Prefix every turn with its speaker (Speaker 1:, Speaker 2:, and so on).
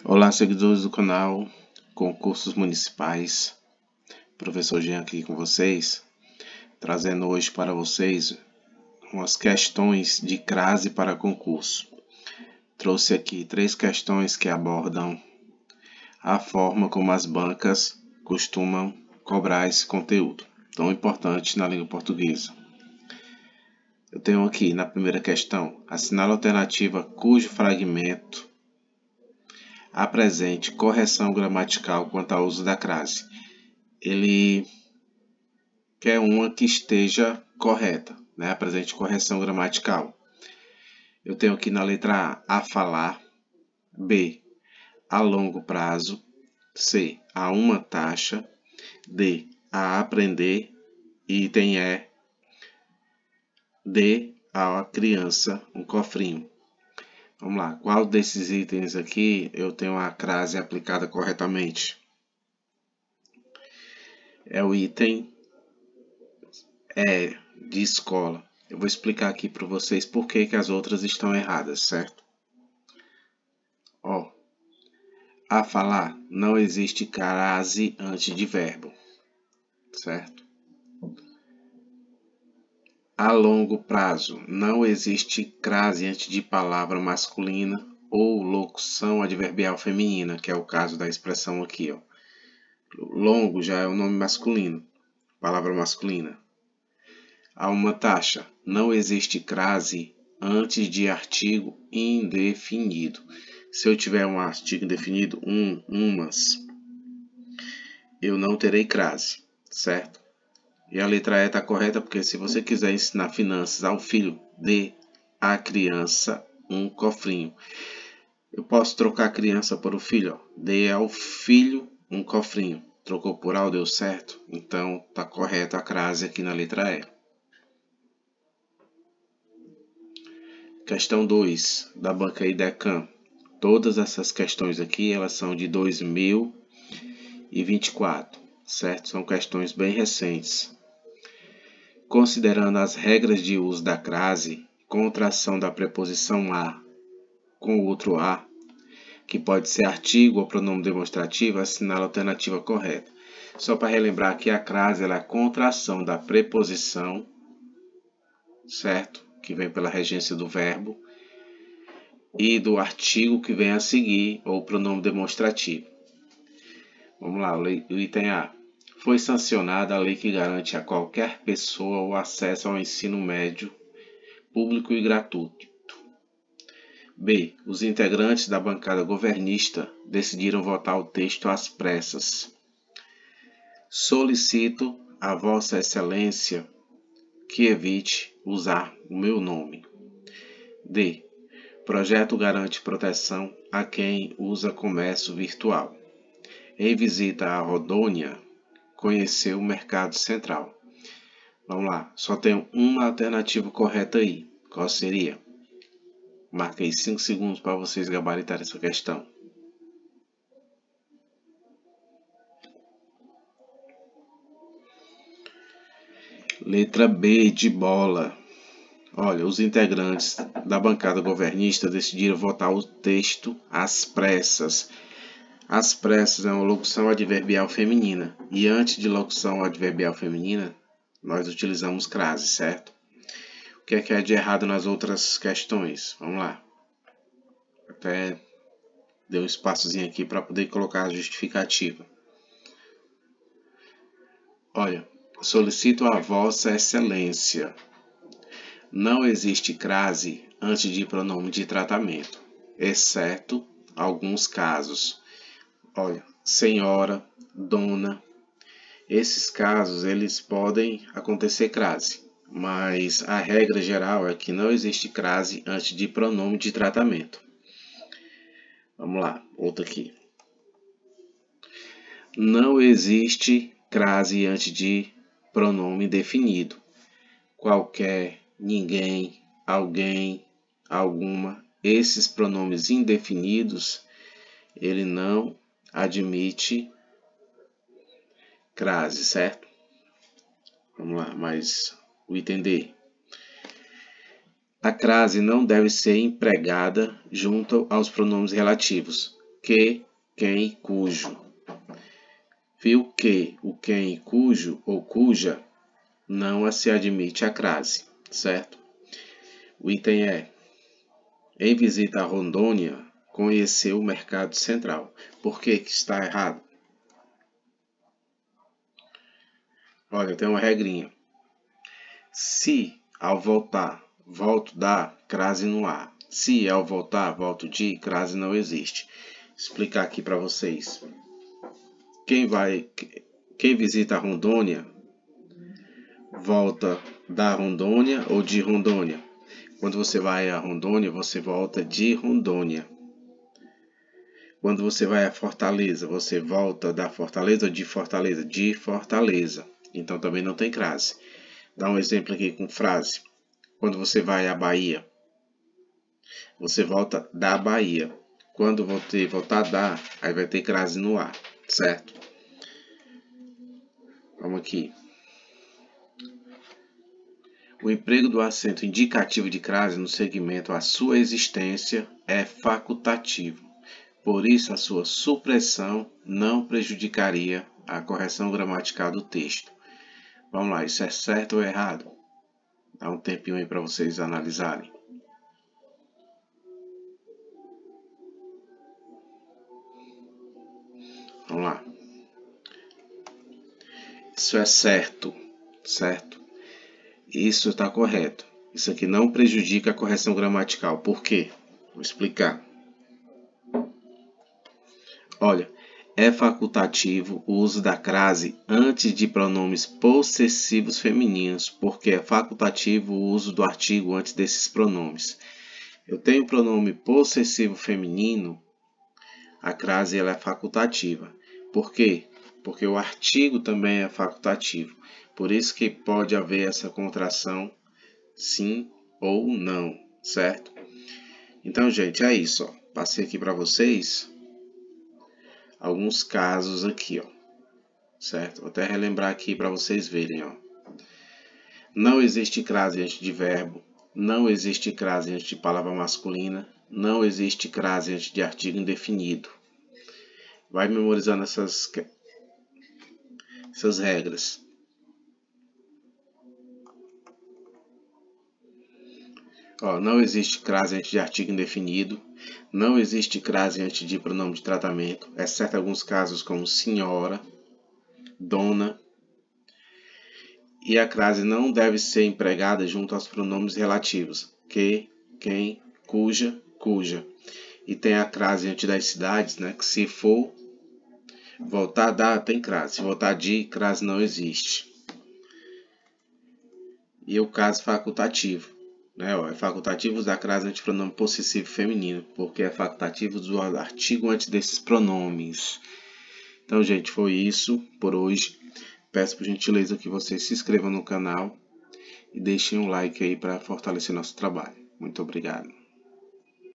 Speaker 1: Olá, seguidores do canal Concursos Municipais. Professor Jean aqui com vocês, trazendo hoje para vocês umas questões de crase para concurso. Trouxe aqui 3 questões que abordam a forma como as bancas costumam cobrar esse conteúdo tão importante na língua portuguesa. Eu tenho aqui na primeira questão, assinale a alternativa cujo fragmento apresente correção gramatical quanto ao uso da crase. Ele quer uma que esteja correta, né? Apresente correção gramatical. Eu tenho aqui na letra A falar, B, a longo prazo, C, a uma taxa, D, a aprender e item E, D, a criança, um cofrinho. Vamos lá, qual desses itens aqui eu tenho a crase aplicada corretamente? É o item E, de escola. Eu vou explicar aqui para vocês por que as outras estão erradas, certo? Ó, a falar, não existe crase antes de verbo, certo? A longo prazo, não existe crase antes de palavra masculina ou locução adverbial feminina, que é o caso da expressão aqui, ó. Longo já é o nome masculino, palavra masculina. A uma taxa, não existe crase antes de artigo indefinido. Se eu tiver um artigo indefinido, umas, eu não terei crase, certo? E a letra E está correta porque se você quiser ensinar finanças ao filho, dê à criança um cofrinho. Eu posso trocar a criança por o filho, ó. Dê ao filho um cofrinho. Trocou por A, deu certo? Então está correta a crase aqui na letra E. Questão 2, da banca IDECAM. Todas essas questões aqui, elas são de 2024, certo? São questões bem recentes. Considerando as regras de uso da crase, contração da preposição a com o outro a, que pode ser artigo ou pronome demonstrativo, assinala a alternativa correta. Só para relembrar que a crase é a contração da preposição, certo? Que vem pela regência do verbo, e do artigo que vem a seguir, ou pronome demonstrativo. Vamos lá, o item A. Foi sancionada a lei que garante a qualquer pessoa o acesso ao ensino médio público e gratuito. B. Os integrantes da bancada governista decidiram votar o texto às pressas. Solicito a Vossa Excelência que evite usar o meu nome. D. Projeto garante proteção a quem usa comércio virtual. Em visita à Rondônia, conheceu o Mercado Central. Vamos lá, só tem uma alternativa correta aí. Qual seria? Marquei 5 segundos para vocês gabaritarem essa questão. Letra B de bola. Olha, os integrantes da bancada governista decidiram votar o texto às pressas. Às pressas é uma locução adverbial feminina. E antes de locução adverbial feminina, nós utilizamos crase, certo? O que é de errado nas outras questões? Vamos lá. Até dei um espaçozinho aqui para poder colocar a justificativa. Olha, solicito a Vossa Excelência. Não existe crase antes de pronome de tratamento, exceto alguns casos. Olha, senhora, dona, esses casos eles podem acontecer crase, mas a regra geral é que não existe crase antes de pronome de tratamento. Vamos lá, outro aqui. Não existe crase antes de pronome definido. Qualquer, ninguém, alguém, alguma, esses pronomes indefinidos, ele não admite crase, certo? Vamos lá, mais o item D. A crase não deve ser empregada junto aos pronomes relativos. que, quem, cujo. Viu que, o quem, cujo ou cuja não se admite a crase, certo? O item é: em visita a Rondônia, conheceu o Mercado Central. Por que que está errado? Olha, tem uma regrinha. Se ao voltar, volto da, crase no ar. Se ao voltar, volto de, crase não existe. Vou explicar aqui para vocês. Quem visita a Rondônia, volta da Rondônia ou de Rondônia. Quando você vai a Rondônia, você volta de Rondônia. Quando você vai a Fortaleza, você volta da Fortaleza ou de Fortaleza? De Fortaleza. Então também não tem crase. Dá um exemplo aqui com frase. Quando você vai à Bahia, você volta da Bahia. Quando você voltar da, aí vai ter crase no ar, certo? Vamos aqui. O emprego do acento indicativo de crase no segmento a sua existência é facultativo. Por isso, a sua supressão não prejudicaria a correção gramatical do texto. Vamos lá, isso é certo ou errado? Dá um tempinho aí para vocês analisarem. Vamos lá. Isso é certo, certo? Isso está correto. Isso aqui não prejudica a correção gramatical. Por quê? Vou explicar. Olha, é facultativo o uso da crase antes de pronomes possessivos femininos, porque é facultativo o uso do artigo antes desses pronomes. Eu tenho pronome possessivo feminino, a crase ela é facultativa. Por quê? Porque o artigo também é facultativo. Por isso que pode haver essa contração sim ou não, certo? Então, gente, é isso. Ó. Passei aqui para vocês alguns casos aqui, ó, certo? Vou até relembrar aqui para vocês verem, ó. Não existe crase antes de verbo, não existe crase antes de palavra masculina, não existe crase antes de artigo indefinido. Vai memorizando essas regras. Ó, não existe crase antes de artigo indefinido, não existe crase antes de pronome de tratamento, exceto alguns casos como senhora, dona. E a crase não deve ser empregada junto aos pronomes relativos, que, quem, cuja, cuja. E tem a crase antes das cidades, né, que se for voltar da, tem crase. Se voltar de, crase não existe. E o caso facultativo. Né, ó, é facultativo usar crase antes de pronome possessivo feminino, porque é facultativo usar o artigo antes desses pronomes. Então, gente, foi isso por hoje. Peço por gentileza que vocês se inscrevam no canal e deixem um like aí para fortalecer nosso trabalho. Muito obrigado.